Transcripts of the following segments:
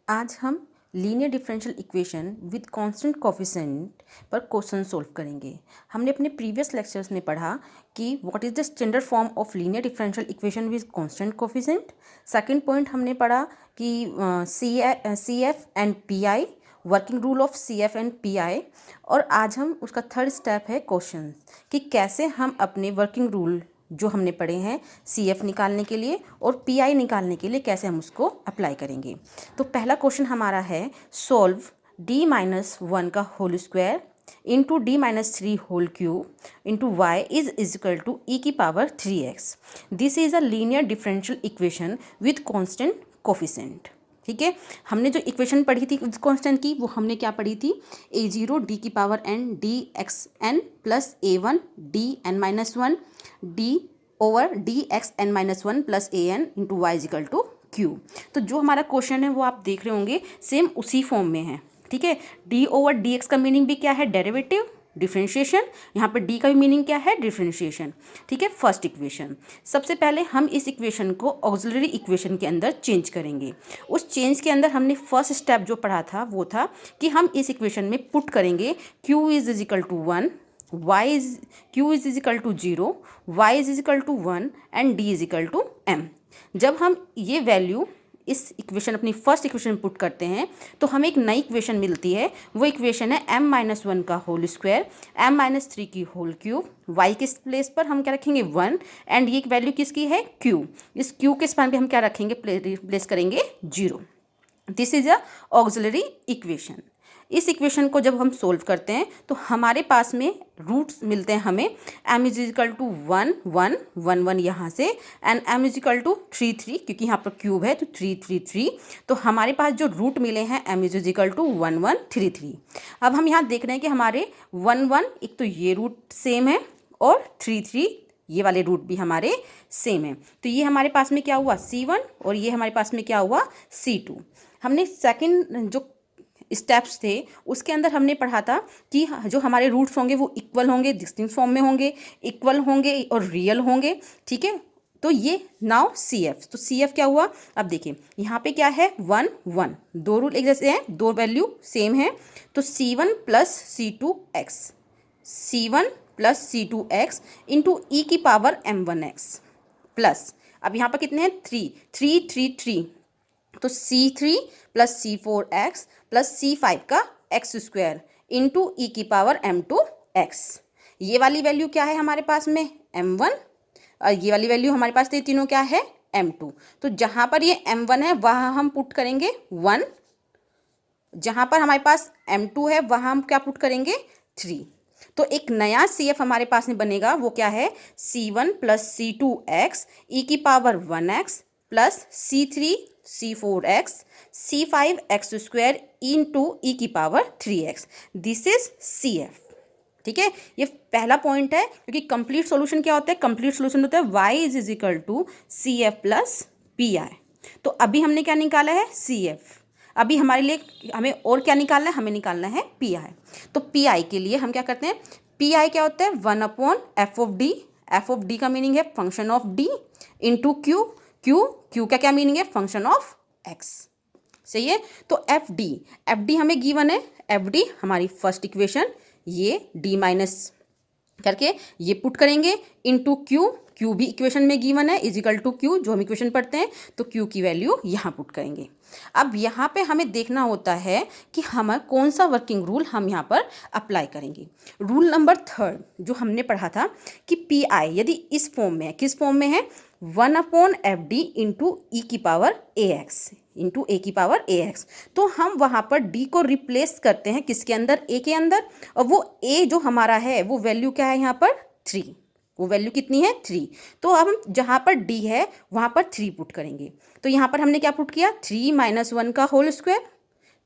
आज हम linear differential equation with constant coefficient पर क्वेश्चन सोल्व करेंगे। हमने अपने प्रीवियस लेक्चर्स में पढ़ा कि what is the standard form of linear differential equation with constant coefficient. Second point हमने पढ़ा कि C F and P I, working rule of C F and P I. और आज हम उसका थर्ड स्टेप है क्वेश्चन कि कैसे हम अपने वर्किंग रूल जो हमने पढ़े हैं सी एफ निकालने के लिए और पी आई निकालने के लिए कैसे हम उसको अप्लाई करेंगे। तो पहला क्वेश्चन हमारा है सोल्व d माइनस वन का whole square into D minus three whole cube into Y is equal to e की power 3x। This is a linear differential equation with constant coefficient. ठीक है, हमने जो इक्वेशन पढ़ी थी कांस्टेंट की वो हमने क्या पढ़ी थी, a0 d की power n D X N plus a1 D N minus one D over D X N minus one plus A N into Y equal to Q. तो जो हमारा क्वेश्चन है वो आप देख रहे होंगे सेम उसी फॉर्म में है। ठीक है, d ओवर डी एक्स का मीनिंग भी क्या है, डेरिवेटिव, डिफरेंशिएशन। यहाँ पर d का भी मीनिंग क्या है, डिफरेंशिएशन। ठीक है, फर्स्ट इक्वेशन। सबसे पहले हम इस इक्वेशन को ऑक्सिलरी इक्वेशन के अंदर चेंज करेंगे। उस चेंज के अंदर हमने फर्स्ट स्टेप जो पढ़ा था वो था कि हम इस इक्वेशन में पुट करेंगे q is equal to 1, q is equal to 0, y is equal to 1 and d is equal to m। जब हम ये वैल्यू इस इक्वेशन अपनी फर्स्ट इक्वेशन में पुट करते हैं तो हमें एक नई इक्वेशन मिलती है। वो इक्वेशन है m माइनस वन का whole square m minus three की होल क्यूब, y के प्लेस पर हम क्या रखेंगे 1 एंड ये वैल्यू किसकी है q। इस q के स्थान पे हम क्या रखेंगे, प्लेस करेंगे 0। This is a auxiliary equation. इस इक्वेशन को जब हम सोल्व करते हैं तो हमारे पास में रूट्स मिलते हैं हमें m इज इजिकल टू 1 1 1 1 यहाँ से and m is equal to 3 3 क्योंकि यहाँ पर क्यूब है तो 3 3 3। तो हमारे पास जो रूट मिले हैं m इज इजिकल टू 1 1 3 3। अब हम यहाँ देख रहे हैं कि हमारे 1 1 एक तो ये रूट सेम है और 3 3 ये वाले रूट भी हमारे सेम है। तो ये हमारे पास में क्या हुआ C1 और ये हमारे पास में क्या हुआ C2। हमने सेकंड जो स्टेप्स थे उसके अंदर हमने पढ़ा था कि जो हमारे रूट्स होंगे वो इक्वल होंगे, डिस्टिंक्ट फॉर्म में होंगे, इक्वल होंगे और रियल होंगे। ठीक है, तो ये नाउ सी एफ। तो सी एफ क्या हुआ, अब देखिए यहाँ पे क्या है 1 1, दो रूट एक जैसे हैं, दो वैल्यू सेम है। तो C1 plus C2x, C1 plus C2x into ई की पावर m1x प्लस अब यहाँ पर कितने हैं 3 3 3 3। तो C3 plus C4x plus C5 का एक्स स्क्वायर इंटू ई की पावर m2x। ये वाली वैल्यू क्या है हमारे पास में m1 और ये वाली वैल्यू हमारे पास ये तीनों क्या है m2। तो जहाँ पर ये m1 है वहाँ हम पुट करेंगे 1, जहाँ पर हमारे पास m2 है वहाँ हम क्या पुट करेंगे 3। तो एक नया CF हमारे पास में बनेगा, वो क्या है C1 प्लस C2x ई की power 1x plus C3 C4x C5x square into ई की power 3x। This is CF। ठीक है, ये पहला पॉइंट है क्योंकि कंप्लीट सॉल्यूशन क्या होता है, कंप्लीट सॉल्यूशन होता है y is equal to CF plus PI। तो अभी हमने क्या निकाला है CF। अभी हमारे लिए हमें और क्या निकालना है, हमें निकालना है PI। तो PI के लिए हम क्या करते हैं, PI क्या होता है 1 upon F of D. F of D का मीनिंग है function of D into Q. Q का क्या मीनिंग है, फंक्शन ऑफ एक्स। सही है, तो एफ डी हमें गिवन है। एफ डी हमारी फर्स्ट इक्वेशन, ये डी माइनस करके ये पुट करेंगे इंटू क्यू भी इक्वेशन में गिवन है इजिकल टू क्यू, जो हम इक्वेशन पढ़ते हैं तो क्यू की वैल्यू यहाँ पुट करेंगे। अब यहाँ पे हमें देखना होता है कि हम कौन सा वर्किंग रूल हम यहाँ पर अप्लाई करेंगे। रूल नंबर थर्ड जो हमने पढ़ा था कि पी आई यदि इस फॉर्म में है, किस फॉर्म में है 1 अपॉन एफ डी इंटू ई की power A x into A की पावर ए एक्स। तो हम वहाँ पर डी को रिप्लेस करते हैं किसके अंदर, ए के अंदर। और वो ए जो हमारा है वो वैल्यू क्या है यहाँ पर 3, वो वैल्यू कितनी है 3। तो अब हम जहाँ पर डी है वहाँ पर 3 पुट करेंगे। तो यहाँ पर हमने क्या पुट किया 3 माइनस वन का होल स्क्वायर,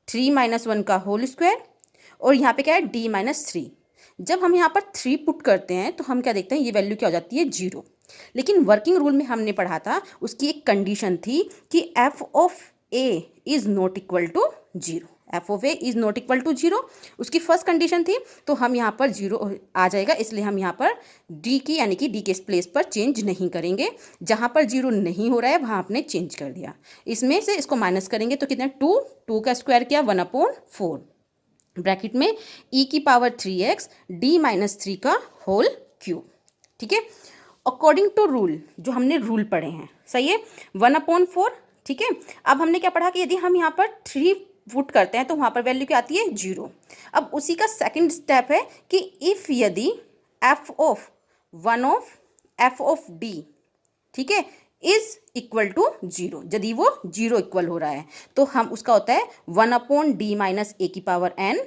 3 माइनस वन का होल स्क्वायर और यहाँ पे क्या है डी माइनस 3। जब हम यहाँ पर 3 पुट करते हैं तो हम क्या देखते हैं, ये वैल्यू क्या हो जाती है 0। लेकिन वर्किंग रूल में हमने पढ़ा था उसकी एक कंडीशन थी कि F of A is not equal to 0। F of A is not equal to 0, उसकी फर्स्ट कंडीशन थी, तो हम यहाँ पर 0 आ जाएगा, इसलिए हम यहाँ पर डी की यानी कि डी के प्लेस पर चेंज नहीं करेंगे। जहाँ पर 0 नहीं हो रहा है वहाँ आपने चेंज कर दिया। इसमें से इसको माइनस करेंगे तो कितना 2 का स्क्वायर किया 1/4 ब्रैकेट में e की पावर 3x d माइनस 3 का होल क्यूब। ठीक है, अकॉर्डिंग टू रूल, जो हमने रूल पढ़े हैं, सही है, 1/4। ठीक है, अब हमने क्या पढ़ा कि यदि हम यहाँ पर 3 पुट करते हैं तो वहाँ पर वैल्यू क्या आती है 0। अब उसी का सेकंड स्टेप है कि इफ़ यदि f of 1 of f of d, ठीक है, इज इक्वल टू 0, यदि वो 0 इक्वल हो रहा है तो हम उसका होता है 1/d माइनस ए की power n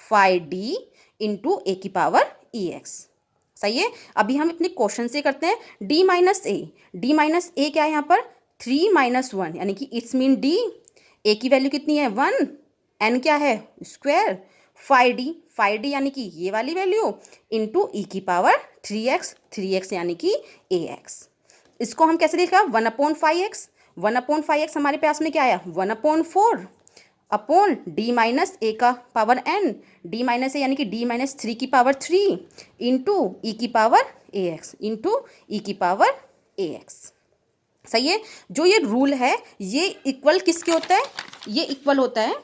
phi D into A की पावर ई एक्स। सही है, अभी हम अपने क्वेश्चन से करते हैं d माइनस ए क्या है यहाँ पर 3 - 1 यानी कि इट्स मीन d, ए की वैल्यू कितनी है 1, n क्या है स्क्वायर, फाई डी यानी कि ये वाली वैल्यू इंटू ई की पावर 3x यानी कि ax। इसको हम कैसे लिखा 1/5x, 1/5x हमारे पास में क्या आया 1/4 अपॉन डी माइनस ए का पावर n, डी माइनस ए यानी कि d माइनस 3 की पावर 3 इंटू ई की पावर ax इंटू ई की पावर ax। सही है, जो ये रूल है ये इक्वल किसके होता है, ये इक्वल होता है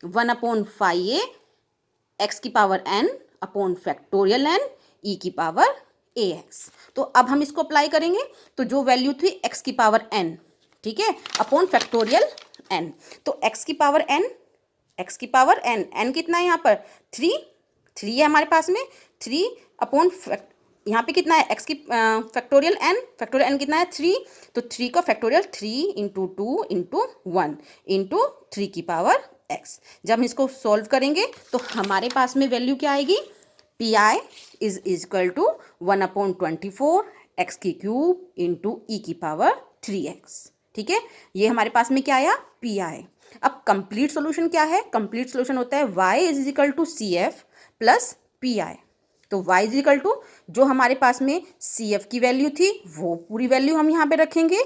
1/5a x की power n upon factorial n e की पावर ax। तो अब हम इसको अप्लाई करेंगे, तो जो वैल्यू थी x की पावर n, ठीक है, अपॉन फैक्टोरियल n, तो x की पावर n, n कितना है यहाँ पर 3 है हमारे पास में, 3 अपॉन यहाँ पे कितना है x की फैक्टोरियल n कितना है 3, तो 3 का फैक्टोरियल 3 इंटू 2 इंटू 1 इंटू 3 की पावर x। जब हम इसको सॉल्व करेंगे तो हमारे पास में वैल्यू क्या आएगी, P I is equal to 1/24 x की क्यूब इंटू ई की पावर 3x। ठीक है, ये हमारे पास में क्या आया पी आई। अब कंप्लीट सॉल्यूशन क्या है, कंप्लीट सॉल्यूशन होता है y is equal to C F plus P I. तो y इज इक्वल टू जो हमारे पास में सी एफ की वैल्यू थी वो पूरी वैल्यू हम यहाँ पे रखेंगे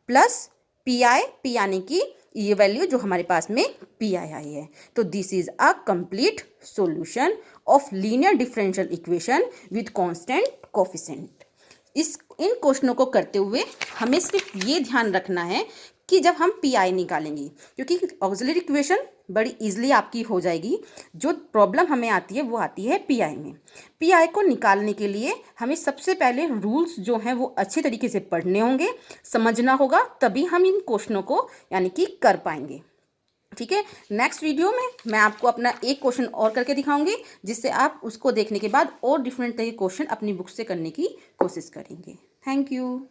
प्लस पी यानी कि ये वैल्यू जो हमारे पास में पी आई है। तो this is a complete solution of linear differential equation with constant coefficient. इन क्वेश्चनों को करते हुए हमें सिर्फ ये ध्यान रखना है कि जब हम पी आई निकालेंगे, क्योंकि ऑक्सिलरी इक्वेशन बड़ी इजीली आपकी हो जाएगी, जो प्रॉब्लम हमें आती है वो आती है पी आई में। पी आई को निकालने के लिए हमें सबसे पहले रूल्स जो हैं वो अच्छे तरीके से पढ़ने होंगे, समझना होगा, तभी हम इन क्वेश्चनों को यानी कि कर पाएंगे। ठीक है, नेक्स्ट वीडियो में मैं आपको अपना एक क्वेश्चन और करके दिखाऊंगी, जिससे आप उसको देखने के बाद और डिफरेंट तरह के क्वेश्चन अपनी बुक से करने की कोशिश करेंगे। Thank you.